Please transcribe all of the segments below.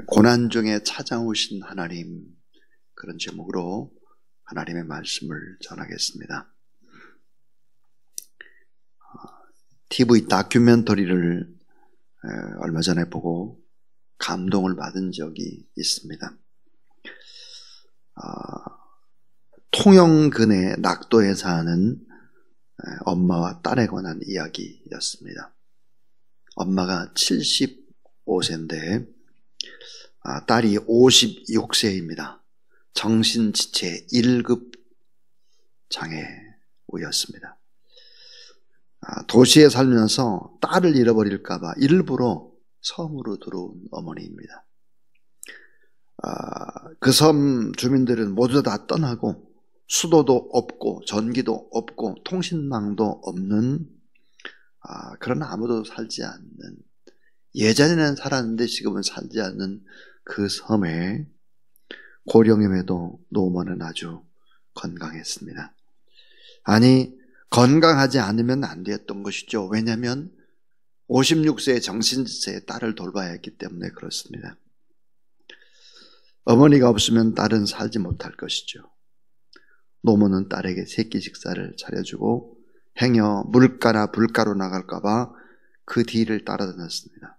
고난 중에 찾아오신 하나님, 그런 제목으로 하나님의 말씀을 전하겠습니다. TV 다큐멘터리를 얼마 전에 보고 감동을 받은 적이 있습니다. 통영근의 낙도에 사는 엄마와 딸에 관한 이야기였습니다. 엄마가 75세인데 딸이 56세입니다. 정신지체 1급 장애우였습니다. 도시에 살면서 딸을 잃어버릴까봐 일부러 섬으로 들어온 어머니입니다. 그 섬 주민들은 모두 다 떠나고 수도도 없고 전기도 없고 통신망도 없는 그런 아무도 살지 않는, 예전에는 살았는데 지금은 살지 않는 그 섬에 고령임에도 노모는 아주 건강했습니다. 아니, 건강하지 않으면 안 되었던 것이죠. 왜냐하면 56세의 정신지체의 딸을 돌봐야 했기 때문에 그렇습니다. 어머니가 없으면 딸은 살지 못할 것이죠. 노모는 딸에게 새끼 식사를 차려주고 행여 물가나 불가로 나갈까봐 그 뒤를 따라다녔습니다.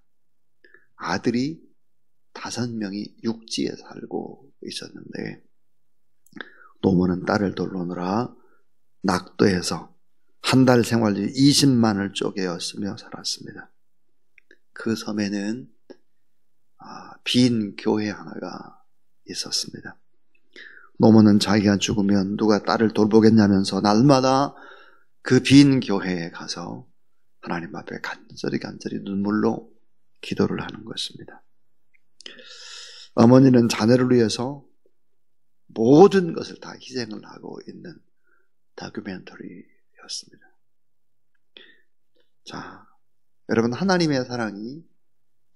아들이 5명이 육지에 살고 있었는데 노모는 딸을 돌보느라 낙도에서 한 달 생활비 20만을 쪼개었으며 살았습니다. 그 섬에는 빈 교회 하나가 있었습니다. 노모는 자기가 죽으면 누가 딸을 돌보겠냐면서 날마다 그 빈 교회에 가서 하나님 앞에 간절히 눈물로 기도를 하는 것입니다. 어머니는 자녀를 위해서 모든 것을 다 희생을 하고 있는 다큐멘터리였습니다. 자, 여러분, 하나님의 사랑이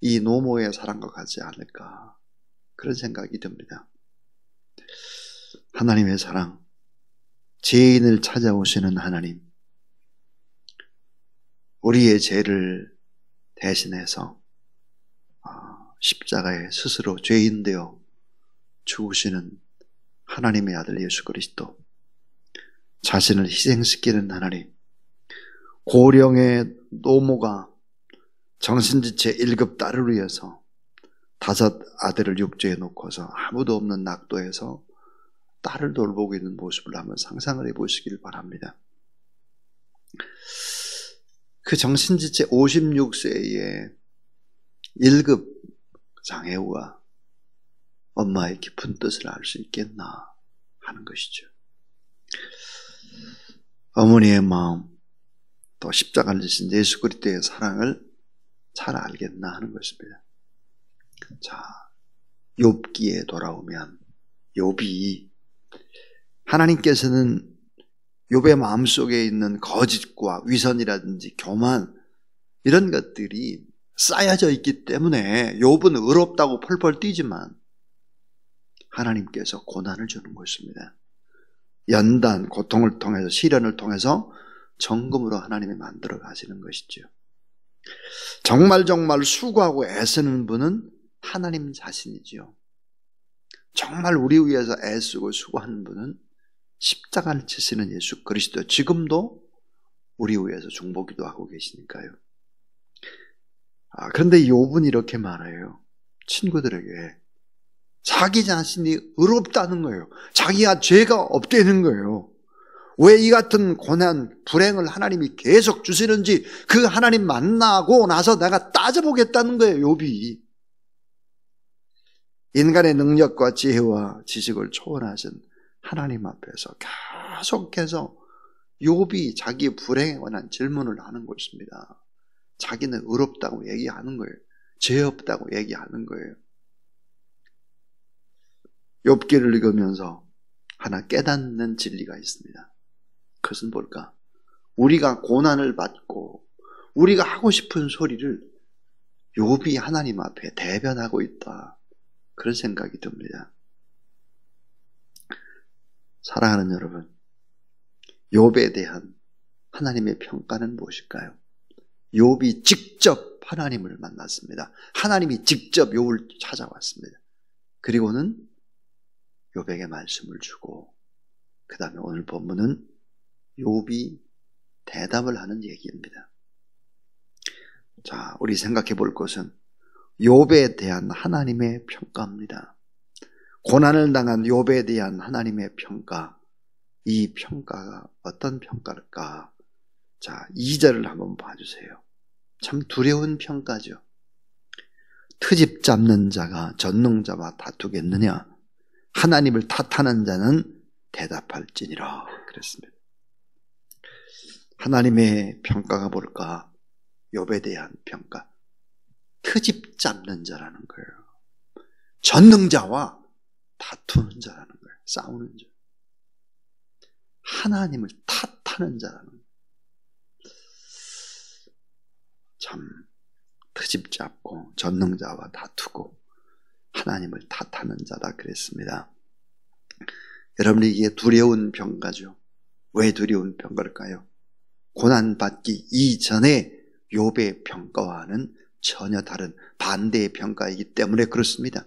이 노모의 사랑과 같지 않을까, 그런 생각이 듭니다. 하나님의 사랑, 죄인을 찾아오시는 하나님, 우리의 죄를 대신해서 십자가에 스스로 죄인 되어 죽으시는 하나님의 아들 예수 그리스도, 자신을 희생시키는 하나님, 고령의 노모가 정신지체 1급 딸을 위해서 5 아들을 육지에 놓고서 아무도 없는 낙도에서 딸을 돌보고 있는 모습을 한번 상상을 해보시길 바랍니다. 그 정신지체 56세의 1급 장애우가 엄마의 깊은 뜻을 알 수 있겠나 하는 것이죠. 어머니의 마음, 또 십자가를 지신 예수 그리스도의 사랑을 잘 알겠나 하는 것입니다. 자, 욥기에 돌아오면 욥이, 하나님께서는 욥의 마음속에 있는 거짓과 위선이라든지 교만, 이런 것들이 쌓여져 있기 때문에 욥은 의롭다고 펄펄 뛰지만 하나님께서 고난을 주는 것입니다. 연단, 고통을 통해서, 시련을 통해서 정금으로 하나님이 만들어 가시는 것이죠. 정말 수고하고 애쓰는 분은 하나님 자신이지요. 정말 우리 위해서 애쓰고 수고하는 분은 십자가를 지시는 예수 그리스도, 지금도 우리 위해서 중보기도 하고 계시니까요. 그런데 욥은 이렇게 말해요. 친구들에게 자기 자신이 의롭다는 거예요. 자기가 죄가 없다는 거예요. 왜 이 같은 고난, 불행을 하나님이 계속 주시는지 그 하나님 만나고 나서 내가 따져보겠다는 거예요, 욥이. 인간의 능력과 지혜와 지식을 초월하신 하나님 앞에서 계속해서 욥이 자기의 불행에 관한 질문을 하는 것입니다. 자기는 의롭다고 얘기하는 거예요. 죄 없다고 얘기하는 거예요. 욥기를 읽으면서 하나 깨닫는 진리가 있습니다. 그것은 뭘까? 우리가 고난을 받고 우리가 하고 싶은 소리를 욥이 하나님 앞에 대변하고 있다, 그런 생각이 듭니다. 사랑하는 여러분, 욥에 대한 하나님의 평가는 무엇일까요? 욥이 직접 하나님을 만났습니다. 하나님이 직접 욥을 찾아왔습니다. 그리고는 욥에게 말씀을 주고 그 다음에 오늘 본문은 욥이 대답을 하는 얘기입니다. 자, 우리 생각해 볼 것은 욥에 대한 하나님의 평가입니다. 고난을 당한 욥에 대한 하나님의 평가, 이 평가가 어떤 평가일까? 자, 2절을 한번 봐주세요. 참 두려운 평가죠. 트집 잡는 자가 전능자와 다투겠느냐? 하나님을 탓하는 자는 대답할지니라 그랬습니다. 하나님의 평가가 뭘까? 욥에 대한 평가. 트집 잡는 자라는 거예요. 전능자와 다투는 자라는 거예요. 싸우는 자. 하나님을 탓하는 자라는 거예요. 참 트집 잡고 전능자와 다투고 하나님을 탓하는 자다 그랬습니다. 여러분, 이게 두려운 평가죠. 왜 두려운 평가일까요? 고난받기 이전에 욥의 평가와는 전혀 다른 반대의 평가이기 때문에 그렇습니다.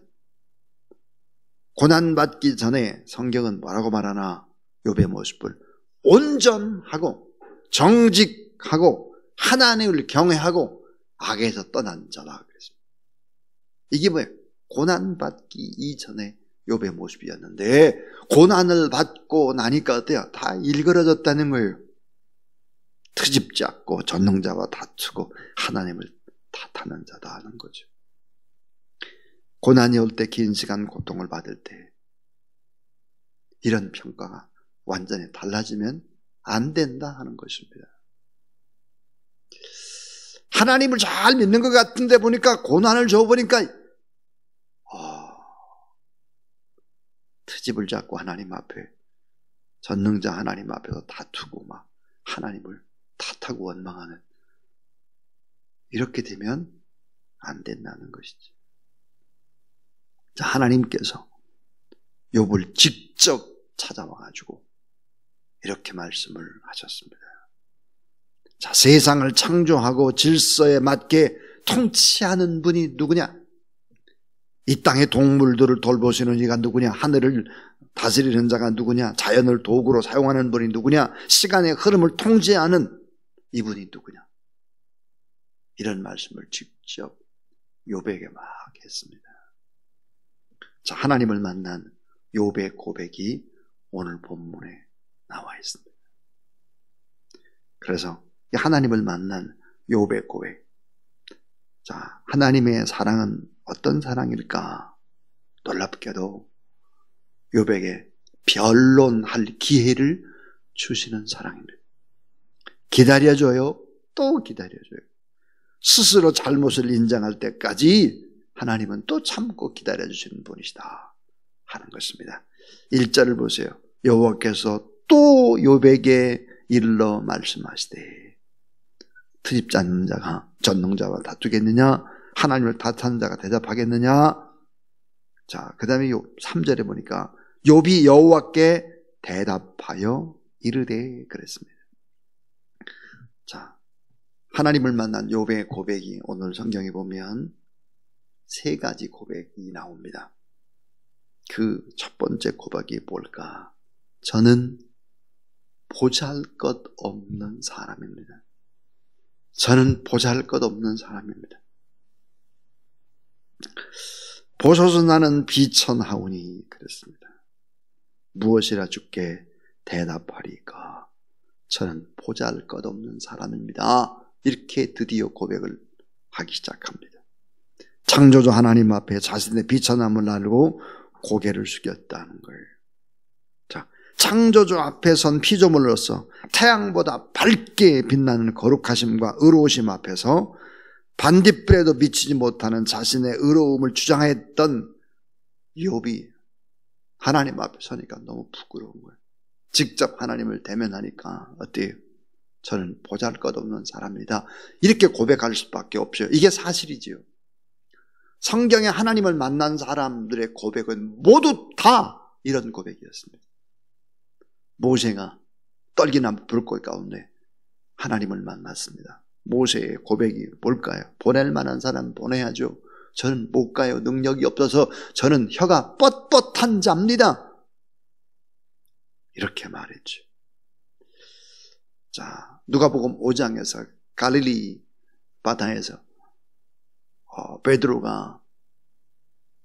고난받기 전에 성경은 뭐라고 말하나? 욥의 모습을 온전하고 정직하고 하나님을 경외하고 악에서 떠난 자라 그랬습니다. 이게 뭐예요? 고난받기 이전에 욥의 모습이었는데 고난을 받고 나니까 어때요? 다 일그러졌다는 거예요. 트집 잡고 전능자와 다투고 하나님을 탓하는 자다 하는 거죠. 고난이 올 때 긴 시간 고통을 받을 때 이런 평가가 완전히 달라지면 안 된다 하는 것입니다. 하나님을 잘 믿는 것 같은데 보니까 고난을 줘보니까 트집을 잡고 하나님 앞에 전능자 하나님 앞에서 다투고 막 하나님을 탓하고 원망하는, 이렇게 되면 안 된다는 것이지. 자, 하나님께서 욥을 직접 찾아와가지고 이렇게 말씀을 하셨습니다. 자, 세상을 창조하고 질서에 맞게 통치하는 분이 누구냐? 이 땅의 동물들을 돌보시는 이가 누구냐? 하늘을 다스리는 자가 누구냐? 자연을 도구로 사용하는 분이 누구냐? 시간의 흐름을 통제하는 이분이 누구냐? 이런 말씀을 직접 욥에게 막 했습니다. 자, 하나님을 만난 욥의 고백이 오늘 본문에 나와 있습니다. 그래서 하나님을 만난 욥의 고백. 자, 하나님의 사랑은 어떤 사랑일까? 놀랍게도 욥에게 변론할 기회를 주시는 사랑입니다. 기다려줘요. 또 기다려줘요. 스스로 잘못을 인정할 때까지 하나님은 또 참고 기다려주시는 분이시다 하는 것입니다. 1절을 보세요. 여호와께서 또 욥에게 일러 말씀하시되 트집 잡는 자가 전능자와 다투겠느냐? 하나님을 탓하는 자가 대답하겠느냐? 자, 그 다음에 3절에 보니까 욥이 여호와께 대답하여 이르되 그랬습니다. 자, 하나님을 만난 욥의 고백이 오늘 성경에 보면 3가지 고백이 나옵니다. 그 첫 번째 고백이 뭘까? 저는 보잘것없는 사람입니다. 저는 보잘것없는 사람입니다. 보소서 나는 비천하오니 그랬습니다. 무엇이라 주께 대답하리까? 저는 보잘것없는 사람입니다. 이렇게 드디어 고백을 하기 시작합니다. 창조주 하나님 앞에 자신의 비천함을 알고 고개를 숙였다는 거예요. 자, 창조주 앞에 선 피조물로서 태양보다 밝게 빛나는 거룩하심과 의로우심 앞에서 반딧불에도 미치지 못하는 자신의 의로움을 주장했던 욥이 하나님 앞에 서니까 너무 부끄러운 거예요. 직접 하나님을 대면하니까 어때요? 저는 보잘것없는 사람입니다. 이렇게 고백할 수밖에 없어요. 이게 사실이지요. 성경에 하나님을 만난 사람들의 고백은 모두 다 이런 고백이었습니다. 모세가 떨기나무 불꽃 가운데 하나님을 만났습니다. 모세의 고백이 뭘까요? 보낼 만한 사람 보내야죠. 저는 못 가요. 능력이 없어서 저는 혀가 뻣뻣한 자입니다. 이렇게 말했죠. 자, 누가복음 5장에서 갈릴리 바다에서 베드로가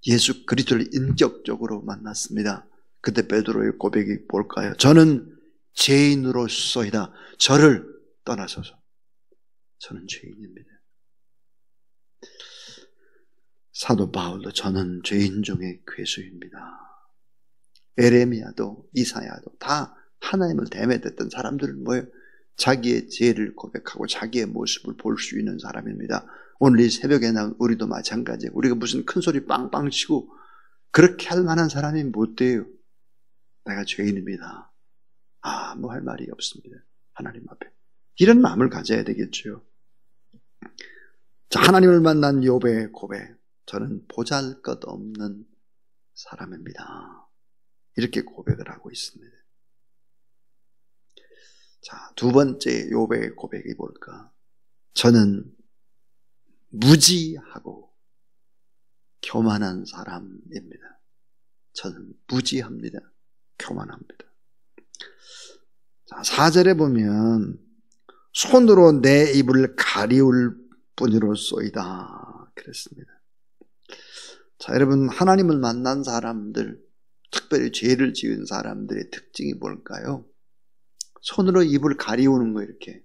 예수 그리스도를 인격적으로 만났습니다. 그때 베드로의 고백이 뭘까요? 저는 죄인으로서이다. 저를 떠나소서. 저는 죄인입니다. 사도 바울도 저는 죄인 중에 괴수입니다. 에레미야도 이사야도 다 하나님을 대면했던 사람들은 뭐예요? 자기의 죄를 고백하고 자기의 모습을 볼 수 있는 사람입니다. 오늘 이 새벽에 난 우리도 마찬가지예요. 우리가 무슨 큰 소리 빵빵 치고 그렇게 할 만한 사람이 못 돼요. 내가 죄인입니다. 뭐 할 말이 없습니다. 하나님 앞에. 이런 마음을 가져야 되겠죠. 자, 하나님을 만난 욥의 고백. 저는 보잘것없는 사람입니다. 이렇게 고백을 하고 있습니다. 자, 두 번째 욥의 고백이 뭘까? 저는 무지하고 교만한 사람입니다. 저는 무지합니다. 교만합니다. 자, 4절에 보면 손으로 내 입을 가리울 뿐이로소이다 그랬습니다. 자, 여러분, 하나님을 만난 사람들, 특별히 죄를 지은 사람들의 특징이 뭘까요? 손으로 입을 가리우는 거 이렇게.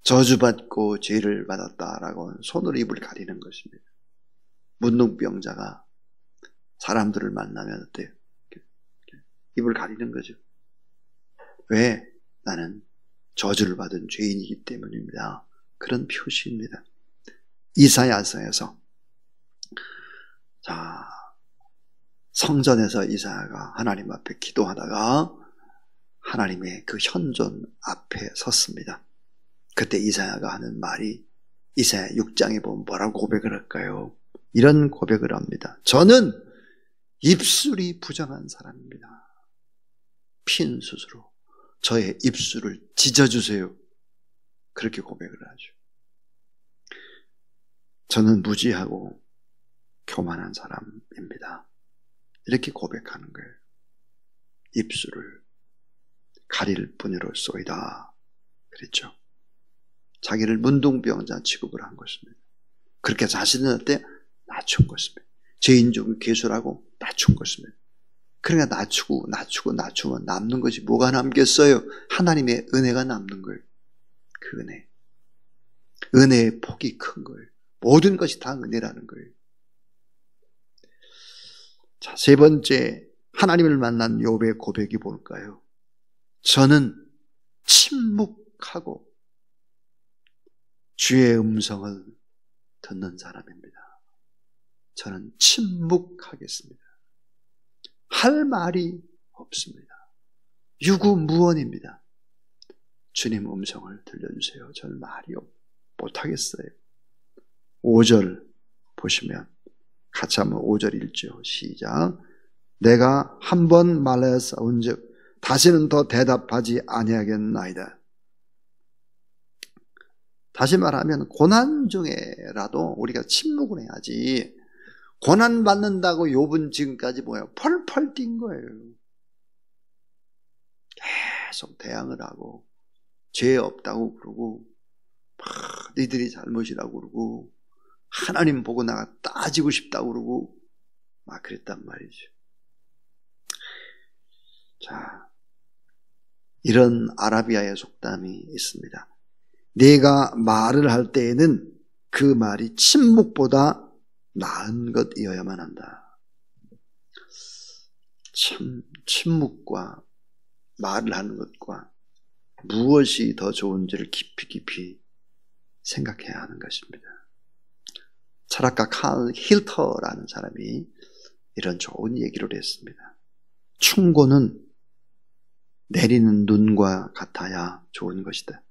저주받고 죄를 받았다라고 손으로 입을 가리는 것입니다. 문둥병자가 사람들을 만나면 어때요? 입을 가리는 거죠. 왜? 나는 저주를 받은 죄인이기 때문입니다. 그런 표시입니다. 이사야서에서 자, 성전에서 이사야가 하나님 앞에 기도하다가 하나님의 그 현존 앞에 섰습니다. 그때 이사야가 하는 말이 이사야 6장에 보면 뭐라고 고백을 할까요? 이런 고백을 합니다. 저는 입술이 부정한 사람입니다. 핀 숯으로 저의 입술을 찢어주세요. 그렇게 고백을 하죠. 저는 무지하고 교만한 사람입니다. 이렇게 고백하는 거예요. 입술을 가릴 뿐이로소이다 그랬죠. 자기를 문둥병자 취급을 한 것입니다. 그렇게 자신은 어때? 낮춘 것입니다. 죄인 중 괴수라고 낮춘 것입니다. 그러니까 낮추면 남는 것이 뭐가 남겠어요? 하나님의 은혜가 남는 거예요. 그 은혜. 은혜의 폭이 큰 거예요. 모든 것이 다 은혜라는 거예요. 자, 세 번째 하나님을 만난 욥의 고백이 뭘까요? 저는 침묵하고 주의 음성을 듣는 사람입니다. 저는 침묵하겠습니다. 할 말이 없습니다. 유구무원입니다. 주님 음성을 들려주세요. 저는 말이 못하겠어요. 5절 보시면 같이 한번 5절 읽죠. 시작. 내가 한 번 말하였사온즉 다시는 더 대답하지 아니하겠나이다. 다시 말하면 고난 중에라도 우리가 침묵을 해야지. 고난 받는다고 욥은 지금까지 뭐예요? 펄펄 뛴 거예요. 계속 대항을 하고 죄 없다고 그러고 막 니들이 잘못이라고 그러고 하나님 보고 나가 따지고 싶다고 그러고 막 그랬단 말이죠. 자, 이런 아라비아의 속담이 있습니다. 네가 말을 할 때에는 그 말이 침묵보다 나은 것이어야만 한다. 참 침묵과 말을 하는 것과 무엇이 더 좋은지를 깊이 생각해야 하는 것입니다. 철학가 칼 힐터라는 사람이 이런 좋은 얘기를 했습니다. 충고는 내리는 눈과 같아야 좋은 것이다.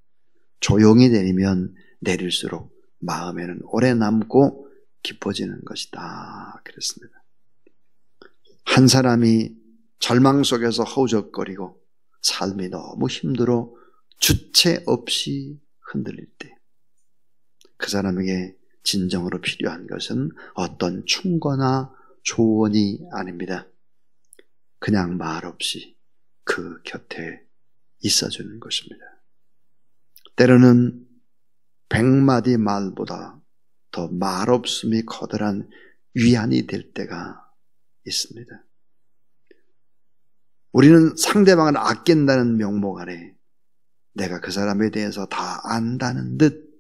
조용히 내리면 내릴수록 마음에는 오래 남고 깊어지는 것이다. 그랬습니다. 한 사람이 절망 속에서 허우적거리고 삶이 너무 힘들어 주체 없이 흔들릴 때 그 사람에게 진정으로 필요한 것은 어떤 충고나 조언이 아닙니다. 그냥 말없이 그 곁에 있어주는 것입니다. 때로는 100마디 말보다 더 말없음이 커다란 위안이 될 때가 있습니다. 우리는 상대방을 아낀다는 명목 아래 내가 그 사람에 대해서 다 안다는 듯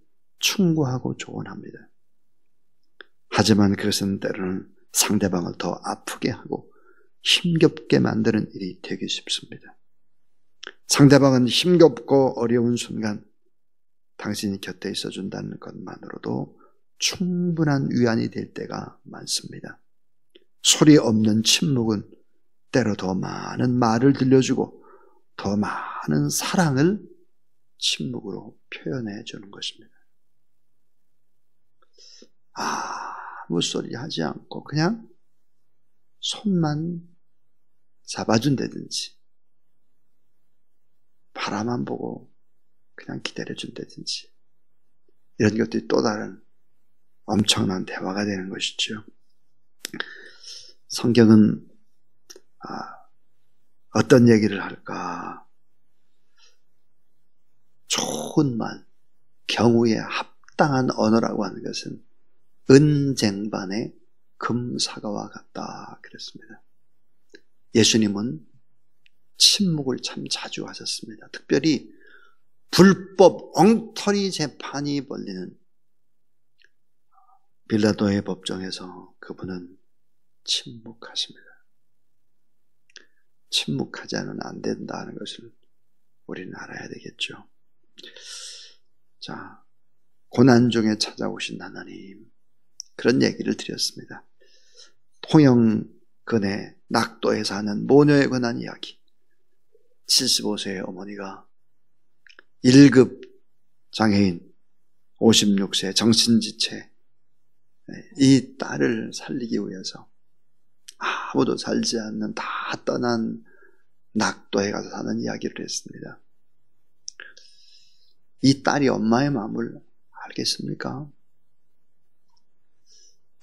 충고하고 조언합니다. 하지만 그것은 때로는 상대방을 더 아프게 하고 힘겹게 만드는 일이 되기 쉽습니다. 상대방은 힘겹고 어려운 순간 당신이 곁에 있어준다는 것만으로도 충분한 위안이 될 때가 많습니다. 소리 없는 침묵은 때로 더 많은 말을 들려주고 더 많은 사랑을 침묵으로 표현해 주는 것입니다. 아무 소리 하지 않고 그냥 손만 잡아준다든지 바라만 보고 그냥 기다려준다든지 이런 것들이 또 다른 엄청난 대화가 되는 것이죠. 성경은 어떤 얘기를 할까? 좋은 말, 경우에 합당한 언어라고 하는 것은 은쟁반의 금사과와 같다 그랬습니다. 예수님은 침묵을 참 자주 하셨습니다. 특별히 불법 엉터리 재판이 벌리는 빌라도의 법정에서 그분은 침묵하십니다. 침묵하지는 안 된다는 것을 우리는 알아야 되겠죠. 자, 고난 중에 찾아오신 하나님, 그런 얘기를 드렸습니다. 통영근의 낙도에 사는 모녀에 관한 이야기. 75세의 어머니가 1급 장애인, 56세 정신지체, 이 딸을 살리기 위해서 아무도 살지 않는 다 떠난 낙도에 가서 사는 이야기를 했습니다. 이 딸이 엄마의 마음을 알겠습니까?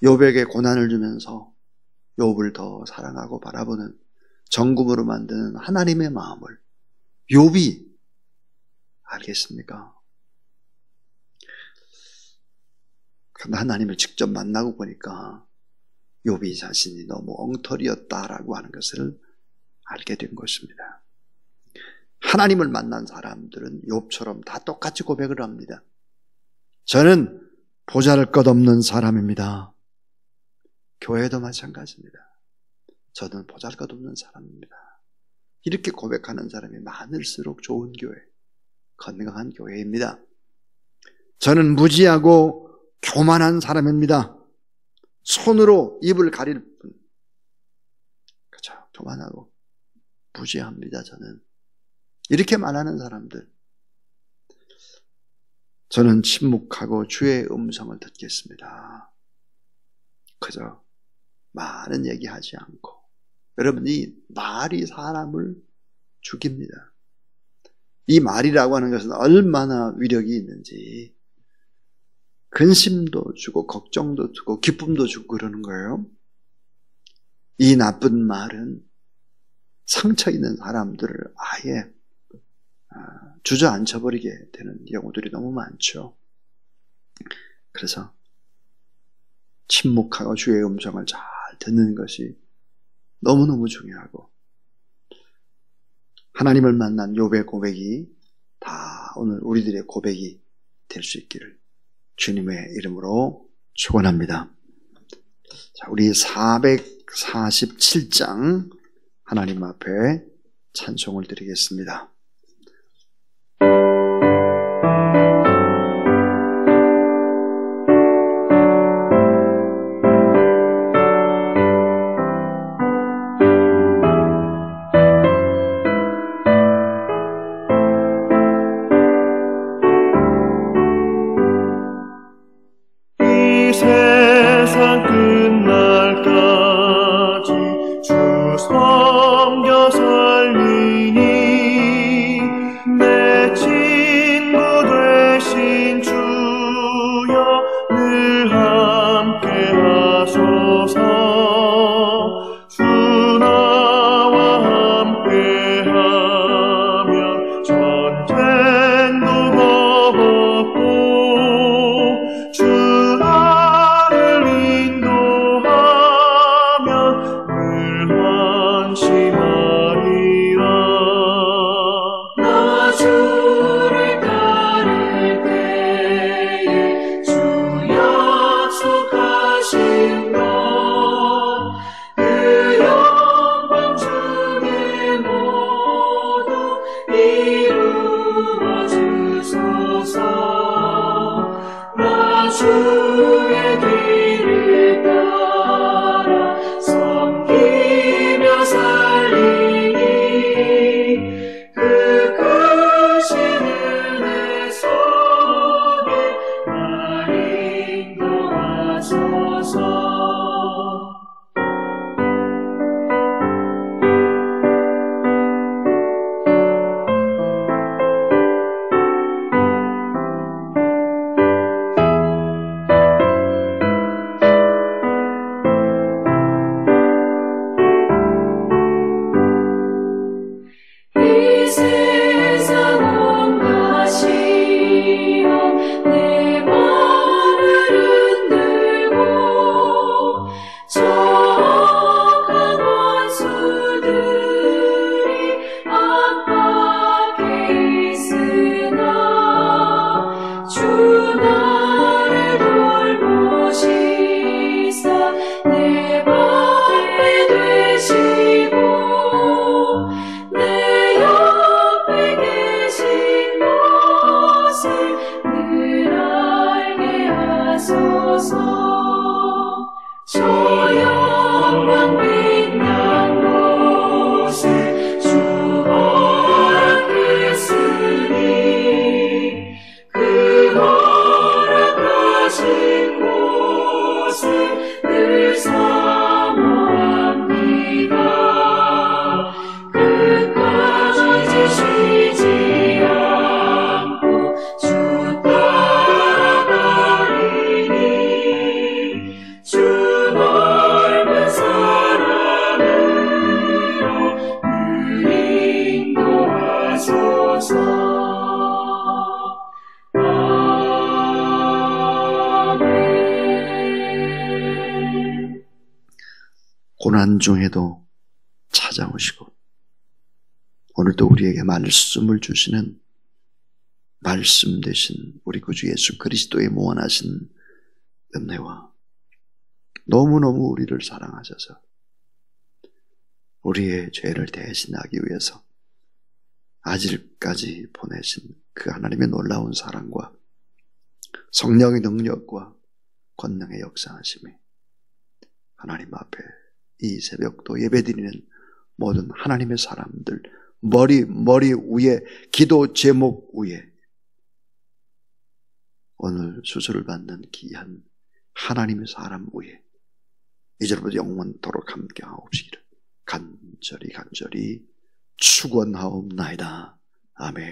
욥에게 고난을 주면서 욥을 더 사랑하고 바라보는 정금으로 만드는 하나님의 마음을 욥이 알겠습니까? 그런데 하나님을 직접 만나고 보니까 욥이 자신이 너무 엉터리였다라고 하는 것을 알게 된 것입니다. 하나님을 만난 사람들은 욥처럼 다 똑같이 고백을 합니다. 저는 보잘것없는 사람입니다. 교회도 마찬가지입니다. 저는 보잘것없는 사람입니다. 이렇게 고백하는 사람이 많을수록 좋은 교회, 건강한 교회입니다. 저는 무지하고 교만한 사람입니다. 손으로 입을 가릴 뿐. 그렇죠. 교만하고 무지합니다. 저는. 이렇게 말하는 사람들. 저는 침묵하고 주의 음성을 듣겠습니다. 그저 많은 얘기하지 않고. 여러분, 이 말이 사람을 죽입니다. 이 말이라고 하는 것은 얼마나 위력이 있는지 근심도 주고 걱정도 주고 기쁨도 주고 그러는 거예요. 이 나쁜 말은 상처 있는 사람들을 아예 주저앉혀버리게 되는 경우들이 너무 많죠. 그래서 침묵하고 주의 음성을 잘 듣는 것이 너무너무 중요하고, 하나님을 만난 욥의 고백이 다 오늘 우리들의 고백이 될 수 있기를 주님의 이름으로 축원합니다. 자, 우리 447장 하나님 앞에 찬송을 드리겠습니다. 섬겨 살리니 하소서. 주 나와 함께하면 전쟁도 없고 주 나를 인도하면 늘 안심하리라. 나 주를 따를 때에 주 약속하신 것 그 영광 중에 모두 이루어 주소서. 나 주의 길을 따라 섬기며 살리니 그 크신 은혜 속에 날 인도하소서. 이 세상 온갖 시험 내 맘을 흔들고 적은 원수들이 압박해 있으나 주 나를 돌보시사 내 방패 되시고 내 옆에 계신 것을 늘 알게 하소서. 저 영광 빛난 곳에 주 허락했으니 그 허락하신 곳을 늘 사모합니다. 끝까지 쉬지 않고 주 따라가리니 주 넓은 사랑으로 늘 인도하소서. 아멘. 고난 중에도 찾아오시고 오늘도 우리에게 말씀을 주시는 말씀 되신 우리 구주 예수 그리스도의 무한하신 은혜와 너무너무 우리를 사랑하셔서 우리의 죄를 대신하기 위해서 아질까지 보내신 그 하나님의 놀라운 사랑과 성령의 능력과 권능의 역사하심이 하나님 앞에 이 새벽도 예배드리는 모든 하나님의 사람들 머리 위에 기도 제목 위에 오늘 수술을 받는 귀한 하나님의 사람 위에 이제부터 영원토록 함께하옵시기를 간절히 축원하옵나이다. 아멘.